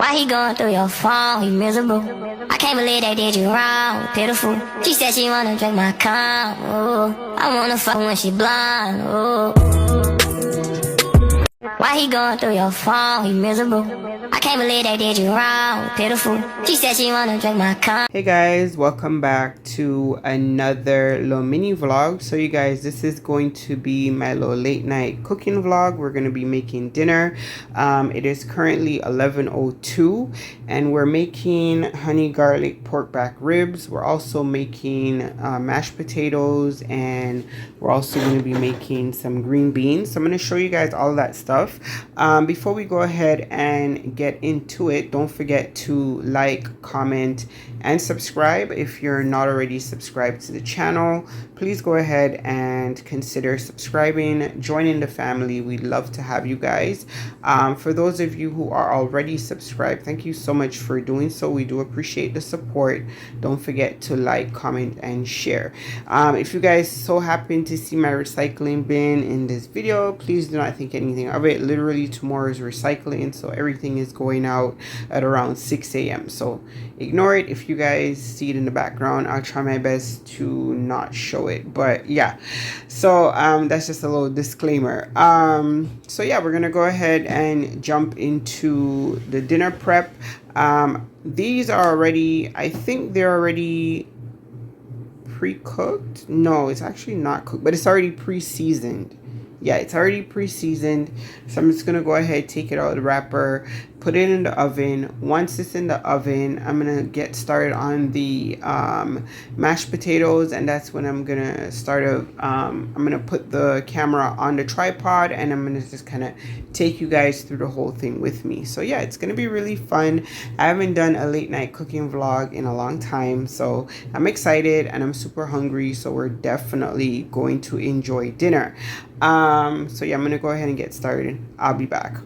Why he going through your phone? He miserable. I can't believe they did you wrong. Pitiful. She said she wanna drink my cum. Ooh. I wanna fuck when she blonde. Ooh. Why he going through your phone? He miserable. I can't believe they did you wrong. Pitiful. She said she wanna drink my cum. Hey guys, welcome back to another little mini vlog. So you guys, this is going to be my little late night cooking vlog. We're going to be making dinner. It is currently 11:02 and we're making honey garlic pork back ribs. We're also making mashed potatoes, and we're also going to be making some green beans. So I'm going to show you guys all of that stuff. Before we go ahead and get into it, don't forget to like, comment, and subscribe. If you're not already subscribed to the channel, please go ahead and consider subscribing, joining the family. We'd love to have you guys. For those of you who are already subscribed, thank you so much for doing so. We do appreciate the support. Don't forget to like, comment, and share. If you guys so happen to see my recycling bin in this video, please do not think anything of it. Literally tomorrow is recycling, so everything is going out at around 6 a.m. so ignore it. If you guys see it in the background, I'll try my best to not show it, but yeah, so that's just a little disclaimer. So yeah, we're gonna go ahead and jump into the dinner prep. These are already, I think they're already pre-cooked. No, it's actually not cooked, but it's already pre-seasoned. Yeah, it's already pre-seasoned. So I'm just gonna go ahead, take it out of the wrapper, put it in the oven. Once it's in the oven, I'm gonna get started on the mashed potatoes, and that's when I'm gonna start I'm gonna put the camera on the tripod, and I'm gonna just kind of take you guys through the whole thing with me. So yeah, it's gonna be really fun. I haven't done a late night cooking vlog in a long time, so I'm excited and I'm super hungry, so we're definitely going to enjoy dinner. So yeah, I'm gonna go ahead and get started. I'll be back.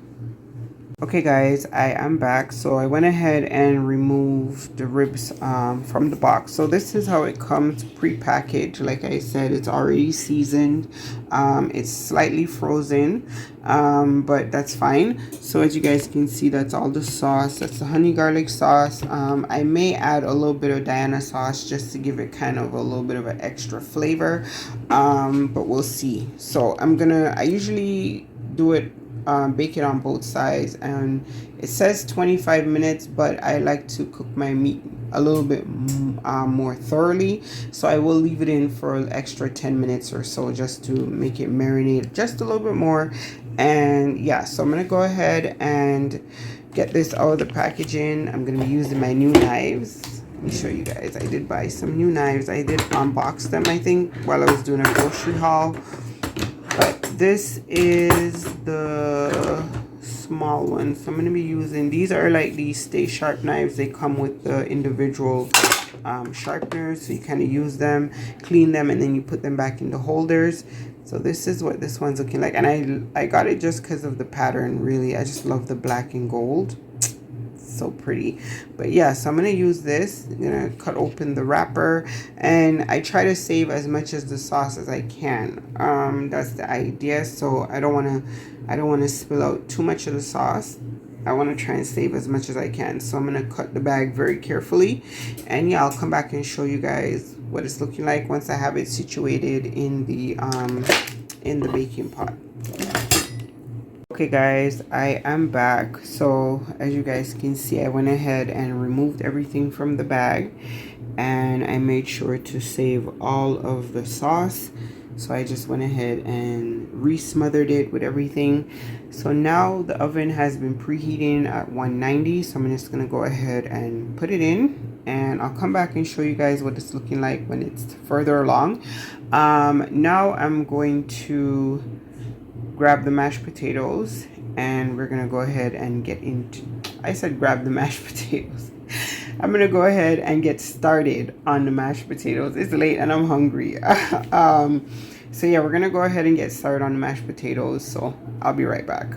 Okay guys, I am back. So I went ahead and removed the ribs from the box. So this is how it comes pre-packaged. Like I said, it's already seasoned. It's slightly frozen, but that's fine. So as you guys can see, that's all the sauce. That's the honey garlic sauce. I may add a little bit of Diana sauce just to give it kind of a little bit of an extra flavor, but we'll see. So I usually do it, bake it on both sides, and it says 25 minutes, but I like to cook my meat a little bit more thoroughly, so I will leave it in for an extra 10 minutes or so just to make it marinate just a little bit more. And yeah, so I'm gonna go ahead and get this out of the packaging. I'm gonna be using my new knives. Let me show you guys. I did buy some new knives. I did unbox them, I think, while I was doing a grocery haul. But this is the small one, so I'm going to be using, these are like these Stay Sharp knives. They come with the individual sharpeners, so you kind of use them, clean them, and then you put them back in the holders. So this is what this one's looking like, and I got it just because of the pattern. Really, I just love the black and gold. So pretty. But yeah, so I'm gonna use this. I'm gonna cut open the wrapper, and I try to save as much as the sauce as I can. That's the idea. So I don't want to spill out too much of the sauce. I want to try and save as much as I can. So I'm gonna cut the bag very carefully, and yeah, I'll come back and show you guys what it's looking like once I have it situated in the baking pot. Okay guys, I am back. So as you guys can see, I went ahead and removed everything from the bag, and I made sure to save all of the sauce. So I just went ahead and re-smothered it with everything. So now the oven has been preheating at 190, so I'm just gonna go ahead and put it in, and I'll come back and show you guys what it's looking like when it's further along. Now I'm going to grab the mashed potatoes, and we're gonna go ahead and get into, I said grab the mashed potatoes. I'm gonna go ahead and get started on the mashed potatoes. It's late and I'm hungry. So yeah, we're gonna go ahead and get started on the mashed potatoes, so I'll be right back.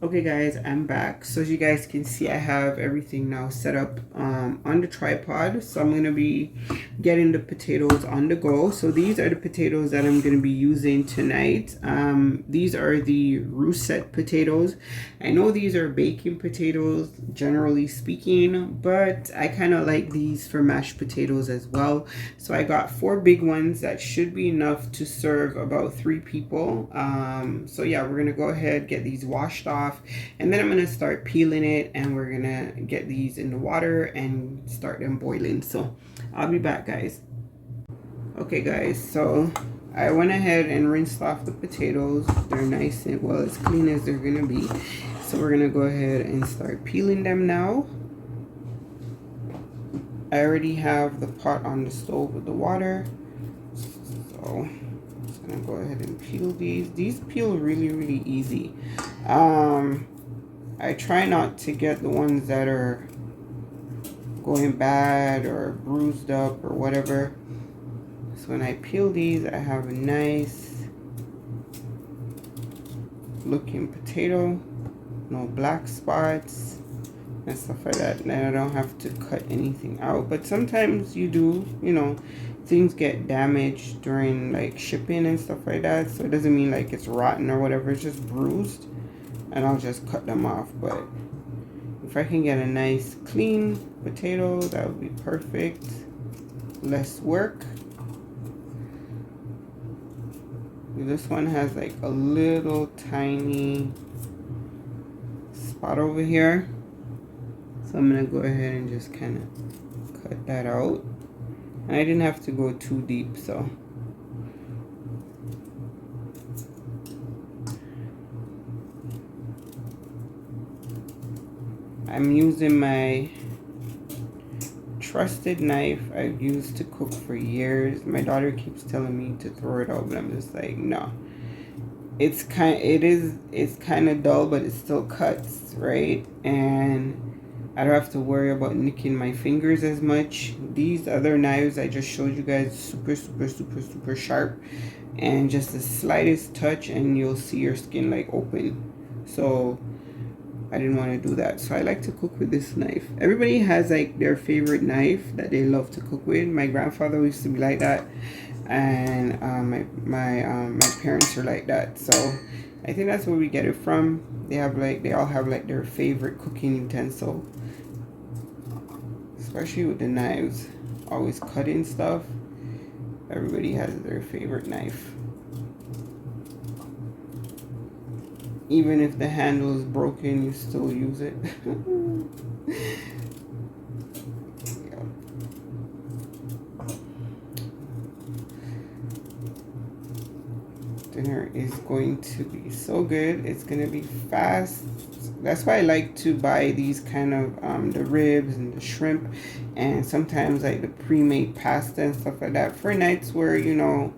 Okay guys, I'm back. So as you guys can see, I have everything now set up on the tripod. So I'm going to be getting the potatoes on the go. So these are the potatoes that I'm going to be using tonight. These are the russet potatoes. I know these are baking potatoes, generally speaking, but I kind of like these for mashed potatoes as well. So I got 4 big ones that should be enough to serve about 3 people. So yeah, we're going to go ahead, get these washed off, and then I'm gonna start peeling it, and we're gonna get these in the water and start them boiling. So I'll be back, guys. Okay guys, so I went ahead and rinsed off the potatoes. They're nice and well as clean as they're gonna be. So we're gonna go ahead and start peeling them now. I already have the pot on the stove with the water, so I'm just gonna go ahead and peel these. These peel really easy. I try not to get the ones that are going bad or bruised up or whatever. So when I peel these, I have a nice looking potato, no black spots and stuff like that. And I don't have to cut anything out. But sometimes you do, you know, things get damaged during like shipping and stuff like that. So it doesn't mean like it's rotten or whatever. It's just bruised. And I'll just cut them off. But if I can get a nice clean potato, that would be perfect. Less work. This one has like a little tiny spot over here. So I'm gonna go ahead and just kind of cut that out. And I didn't have to go too deep, so. I'm using my trusted knife I've used to cook for years. My daughter keeps telling me to throw it out, but I'm just like, no. It's kind of dull, but it still cuts, right? And I don't have to worry about nicking my fingers as much. These other knives I just showed you guys, super sharp, and just the slightest touch and you'll see your skin like open. So I didn't want to do that. So I like to cook with this knife. Everybody has like their favorite knife that they love to cook with. My grandfather used to be like that, and my parents are like that. So I think that's where we get it from. They all have like their favorite cooking utensil, especially with the knives. Always cutting stuff. Everybody has their favorite knife. Even if the handle is broken, you still use it. Dinner is going to be so good. It's going to be fast. That's why I like to buy these kind of the ribs and the shrimp, and sometimes like the pre-made pasta and stuff like that for nights where, you know,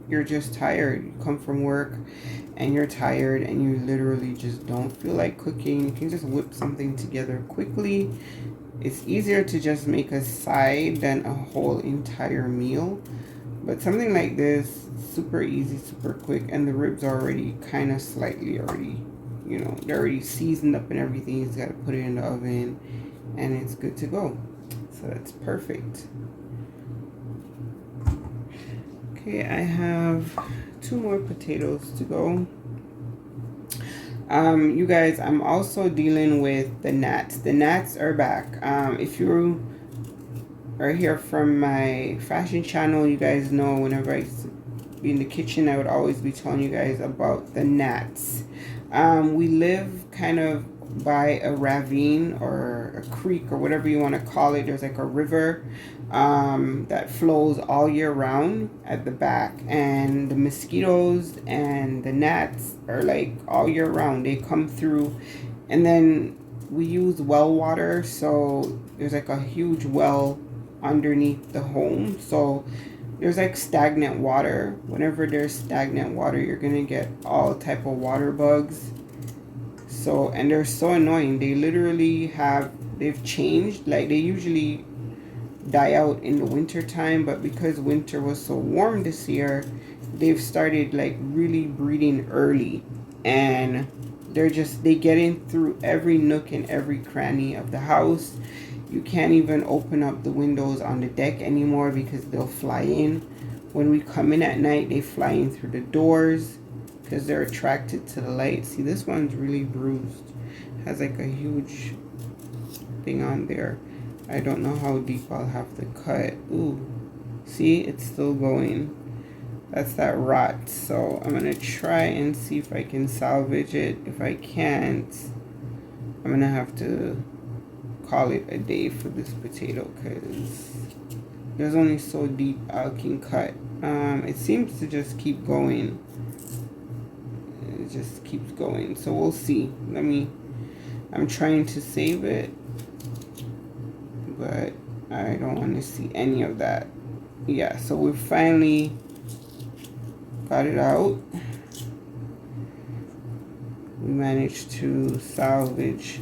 you're just tired. You come from work and you're tired and you literally just don't feel like cooking. You can just whip something together quickly. It's easier to just make a side than a whole entire meal. But something like this, super easy, super quick, and the ribs are already kind of slightly already, you know, they're already seasoned up and everything. You just got to put it in the oven and it's good to go. So that's perfect. Okay, I have 2 more potatoes to go. You guys, I'm also dealing with the gnats. The gnats are back. If you are here from my fashion channel, you guys know whenever I be in the kitchen, I would always be telling you guys about the gnats. We live kind of by a ravine or a creek or whatever you want to call it. There's like a river that flows all year round at the back, and the mosquitoes and the gnats are like all year round. They come through, and then we use well water, so there's like a huge well underneath the home, so there's like stagnant water. Whenever there's stagnant water, you're gonna get all type of water bugs. So, and they're so annoying. They literally they've changed. Like, they usually die out in the winter time, but because winter was so warm this year, they've started like really breeding early, and they get in through every nook and every cranny of the house. You can't even open up the windows on the deck anymore because they'll fly in. When we come in at night, they fly in through the doors because they're attracted to the light. See, this one's really bruised. Has like a huge thing on there. I don't know how deep I'll have to cut. Ooh, see, it's still going. That's that rot. So I'm gonna try and see if I can salvage it. If I can't, I'm gonna have to call it a day for this potato because there's only so deep I can cut. It seems to just keep going. It just keeps going. So we'll see. I'm trying to save it, but I don't want to see any of that. Yeah, so we finally got it out. We managed to salvage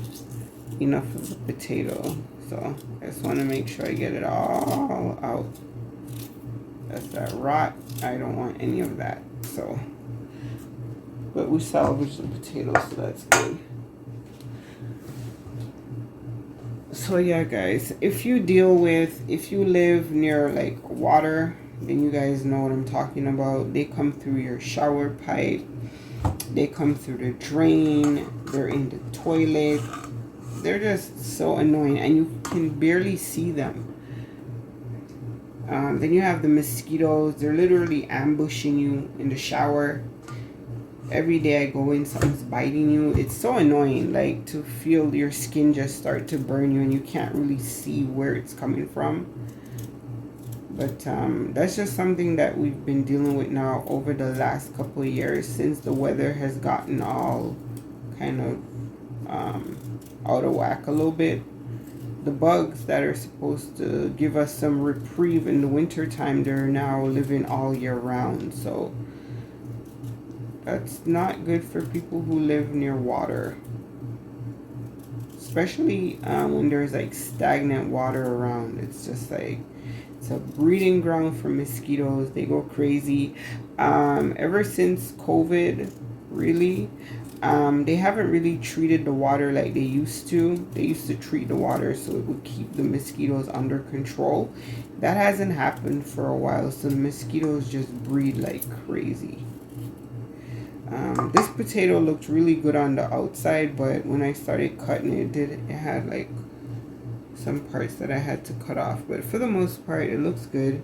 enough of the potato. So I just want to make sure I get it all out. That's that rot. I don't want any of that. So, but we salvaged the potatoes, so that's good. So yeah, guys, if you live near like water, then you guys know what I'm talking about. They come through your shower pipe. They come through the drain. They're in the toilet. They're just so annoying, and you can barely see them. Then you have the mosquitoes. They're literally ambushing you in the shower. Every day I go in, something's biting you. It's so annoying, like to feel your skin just start to burn you and you can't really see where it's coming from. But that's just something that we've been dealing with now over the last couple of years since the weather has gotten all kind of out of whack a little bit. The bugs that are supposed to give us some reprieve in the winter time, they're now living all year round. So that's not good for people who live near water, especially when there's like stagnant water around. It's just like it's a breeding ground for mosquitoes. They go crazy. Ever since COVID, really, they haven't really treated the water like they used to. They used to treat the water so it would keep the mosquitoes under control. That hasn't happened for a while, so the mosquitoes just breed like crazy. This potato looked really good on the outside, but when I started cutting it had like some parts that I had to cut off, but for the most part it looks good.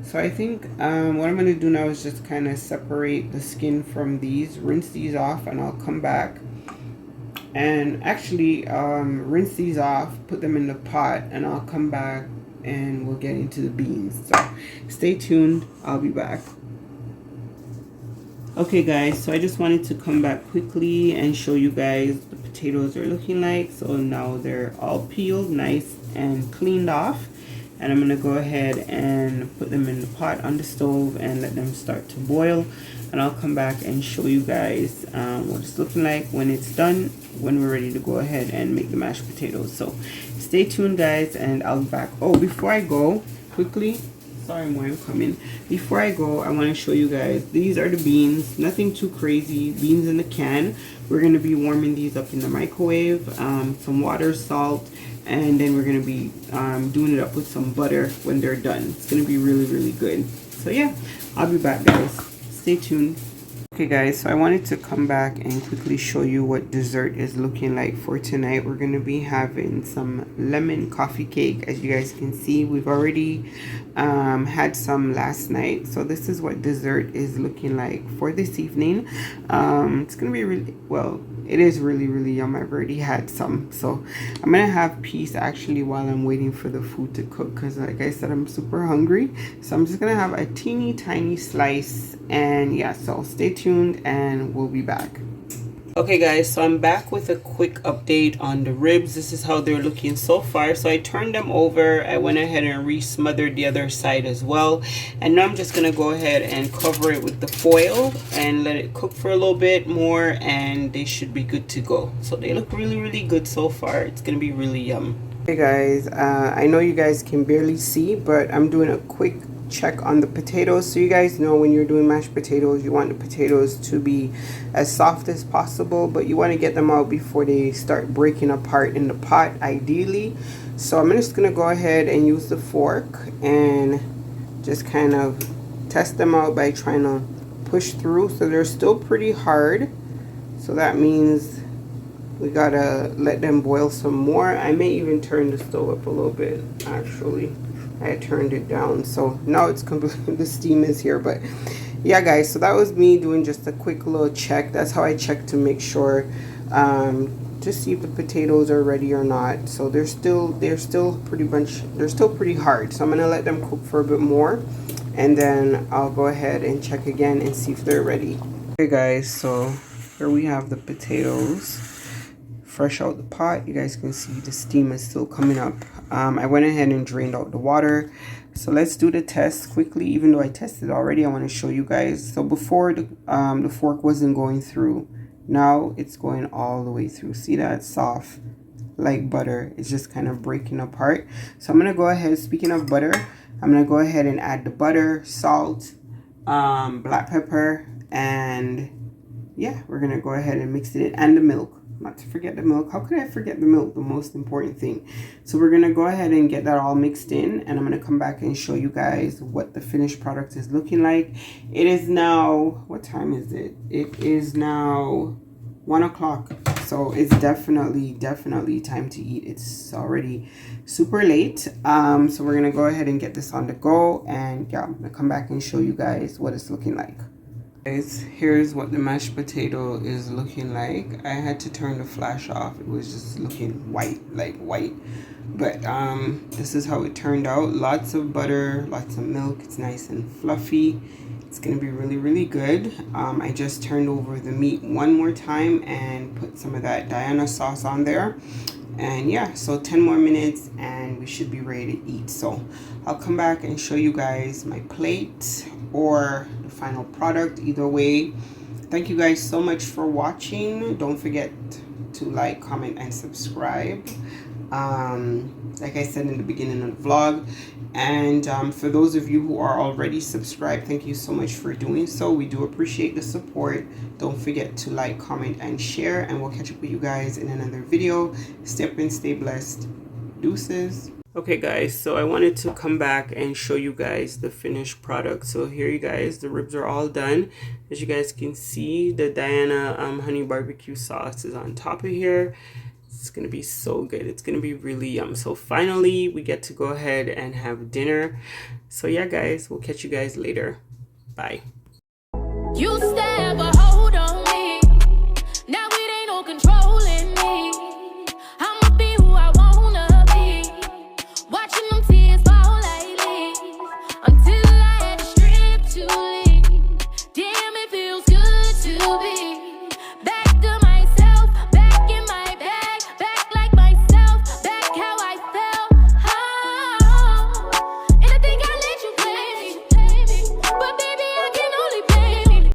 So I think what I'm going to do now is just kind of separate the skin from these, rinse these off, and I'll come back and actually rinse these off, put them in the pot, and I'll come back and we'll get into the beans. So stay tuned, I'll be back. Okay guys, so I just wanted to come back quickly and show you guys the potatoes are looking like. So now they're all peeled, nice and cleaned off, and I'm gonna go ahead and put them in the pot on the stove and let them start to boil, and I'll come back and show you guys what it's looking like when it's done, when we're ready to go ahead and make the mashed potatoes. So stay tuned guys, and I'll be back. Oh, before I go quickly, sorry more, I'm coming. Before I go, I want to show you guys, these are the beans, nothing too crazy, beans in the can. We're going to be warming these up in the microwave, some water, salt, and then we're going to be doing it up with some butter when they're done. It's going to be really, really good. So yeah, I'll be back guys, stay tuned. Okay guys, so I wanted to come back and quickly show you what dessert is looking like for tonight. We're going to be having some lemon coffee cake. As you guys can see, we've already had some last night. So this is what dessert is looking like for this evening. It's going to be really, well, it is really, really yum. I've already had some. So I'm going to have peace actually while I'm waiting for the food to cook, because like I said, I'm super hungry. So I'm just going to have a teeny tiny slice, and yeah, so stay tuned and we'll be back. Okay guys, so I'm back with a quick update on the ribs. This is how they're looking so far. So I turned them over, I went ahead and re-smothered the other side as well, and now I'm just gonna go ahead and cover it with the foil and let it cook for a little bit more, and they should be good to go. So they look really, really good so far. It's gonna be really yum. Hey guys, I know you guys can barely see, but I'm doing a quick check on the potatoes. So you guys know when you're doing mashed potatoes, you want the potatoes to be as soft as possible, but you want to get them out before they start breaking apart in the pot, ideally. So I'm just going to go ahead and use the fork and just kind of test them out by trying to push through. So they're still pretty hard, so that means we gotta let them boil some more. I may even turn the stove up a little bit. Actually, I turned it down, so now it's completely, the steam is here. But yeah guys, so that was me doing just a quick little check. That's how I check to make sure to see if the potatoes are ready or not. So they're still pretty hard, so I'm gonna let them cook for a bit more, and then I'll go ahead and check again and see if they're ready. Okay guys, so here we have the potatoes fresh out the pot. You guys can see the steam is still coming up. I went ahead and drained out the water. So let's do the test quickly. Even though I tested already, I want to show you guys. So before the fork wasn't going through, now it's going all the way through. See that? It's soft like butter. It's just kind of breaking apart. So I'm gonna go ahead, speaking of butter, I'm gonna go ahead and add the butter, salt, black pepper, and yeah, we're gonna go ahead and mix it in, and the milk. Not to forget the milk. How could I forget the milk? The most important thing. So we're gonna go ahead and get that all mixed in, and I'm gonna come back and show you guys what the finished product is looking like. It is now, what time is it? It is now 1 o'clock. So it's definitely time to eat. It's already super late. So we're gonna go ahead and get this on the go, and yeah, I'm gonna come back and show you guys what it's looking like. Guys, here's what the mashed potato is looking like. I had to turn the flash off. It was just looking white, like white. But this is how it turned out. Lots of butter, lots of milk. It's nice and fluffy. It's gonna be really good. I just turned over the meat one more time and put some of that Diana sauce on there. And yeah, so 10 more minutes and we should be ready to eat. So I'll come back and show you guys my plate or the final product. Either way, thank you guys so much for watching. Don't forget to like, comment, and subscribe, like I said in the beginning of the vlog. And for those of you who are already subscribed, thank you so much for doing so. We do appreciate the support. Don't forget to like, comment, and share, and we'll catch up with you guys in another video. Stay up and stay blessed. Deuces. Okay guys, so I wanted to come back and show you guys the finished product. So here you guys, the ribs are all done. As you guys can see, the Diana honey barbecue sauce is on top of here. It's gonna be so good. It's gonna be really yum. So finally we get to go ahead and have dinner. So yeah guys, we'll catch you guys later. Bye. You